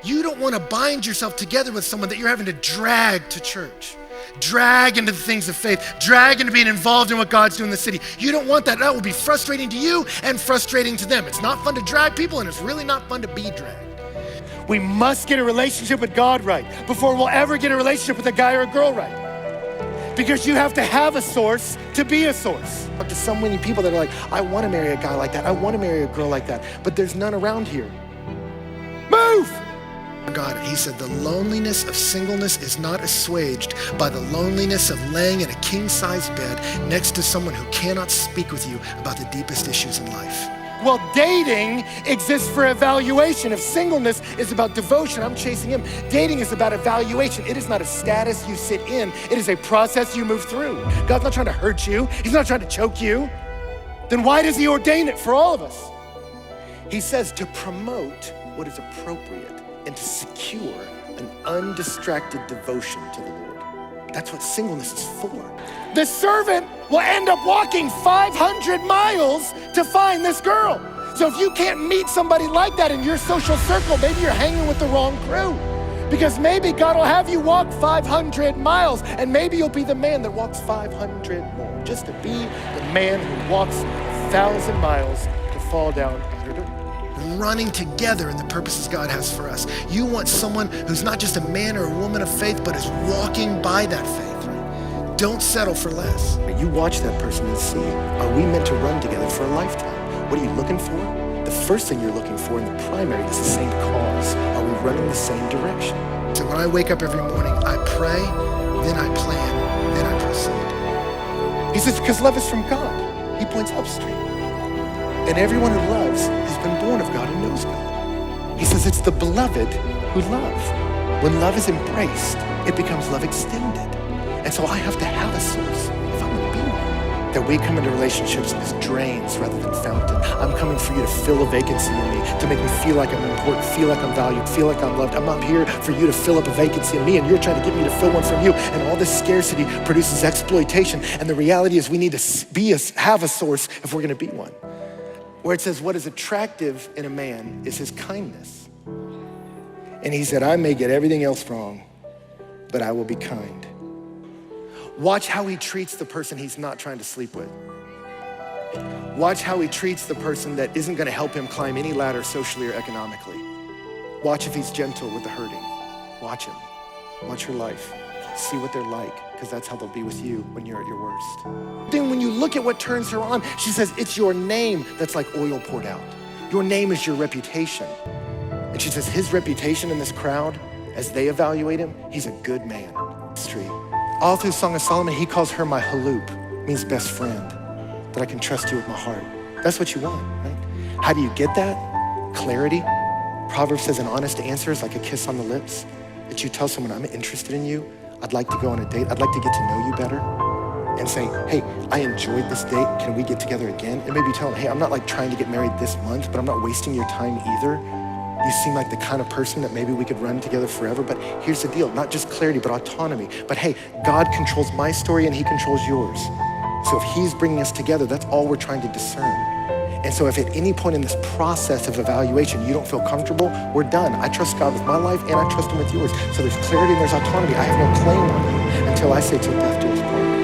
You don't want to bind yourself together with someone that you're having to drag to church, drag into the things of faith, drag into being involved in what God's doing in the city. You don't want that. That will be frustrating to you and frustrating to them. It's not fun to drag people, and it's really not fun to be dragged. We must get a relationship with God right before we'll ever get a relationship with a guy or a girl right. Because you have to have a source to be a source. There's so many people that are like, I want to marry a guy like that. I want to marry a girl like that. But there's none around here. Move! God, he said, the loneliness of singleness is not assuaged by the loneliness of laying in a king-size bed next to someone who cannot speak with you about the deepest issues in life. Well, dating exists for evaluation. If singleness is about devotion, I'm chasing him. Dating is about evaluation. It is not a status you sit in. It is a process you move through. God's not trying to hurt you. He's not trying to choke you. Then why does he ordain it for all of us? He says to promote what is appropriate and to secure an undistracted devotion to the Lord. That's what singleness is for. The servant will end up walking 500 miles to find this girl. So if you can't meet somebody like that in your social circle, maybe you're hanging with the wrong crew. Because maybe God will have you walk 500 miles, and maybe you'll be the man that walks 500 more, just to be the man who walks 1,000 miles to fall down at her door. Running together in the purposes God has for us. You want someone who's not just a man or a woman of faith, but is walking by that faith, right? Don't settle for less. You watch that person and see, are we meant to run together for a lifetime? What are you looking for? The first thing you're looking for in the primary is the same cause. Are we running the same direction? So when I wake up every morning, I pray, then I plan, then I proceed. He says, because love is from God. He points upstream. And everyone who loves has been born of God and knows God. He says it's the beloved who love. When love is embraced, it becomes love extended. And so I have to have a source if I'm gonna be one. That we come into relationships as drains rather than fountain. I'm coming for you to fill a vacancy in me, to make me feel like I'm important, feel like I'm valued, feel like I'm loved. I'm not here for you to fill up a vacancy in me, and you're trying to get me to fill one from you. And all this scarcity produces exploitation. And the reality is we need to have a source if we're gonna be one. Where it says what is attractive in a man is his kindness. And he said, I may get everything else wrong, but I will be kind. Watch how he treats the person he's not trying to sleep with. Watch how he treats the person that isn't gonna help him climb any ladder socially or economically. Watch if he's gentle with the hurting. Watch him. Watch her life. See what they're like, because that's how they'll be with you when you're at your worst. Then when you look at what turns her on, she says, it's your name that's like oil poured out. Your name is your reputation. And she says, his reputation in this crowd, as they evaluate him, he's a good man. Street. All through Song of Solomon, he calls her my halup, means best friend, that I can trust you with my heart. That's what you want, right? How do you get that? Clarity. Proverbs says an honest answer is like a kiss on the lips, that you tell someone, I'm interested in you. I'd like to go on a date. I'd like to get to know you better. And say, hey, I enjoyed this date. Can we get together again? And maybe tell them, hey, I'm not like trying to get married this month, but I'm not wasting your time either. You seem like the kind of person that maybe we could run together forever. But here's the deal, not just clarity, but autonomy. But hey, God controls my story and he controls yours. So if he's bringing us together, that's all we're trying to discern. And so if at any point in this process of evaluation, you don't feel comfortable, we're done. I trust God with my life and I trust him with yours. So there's clarity and there's autonomy. I have no claim on you until I say till death do us part.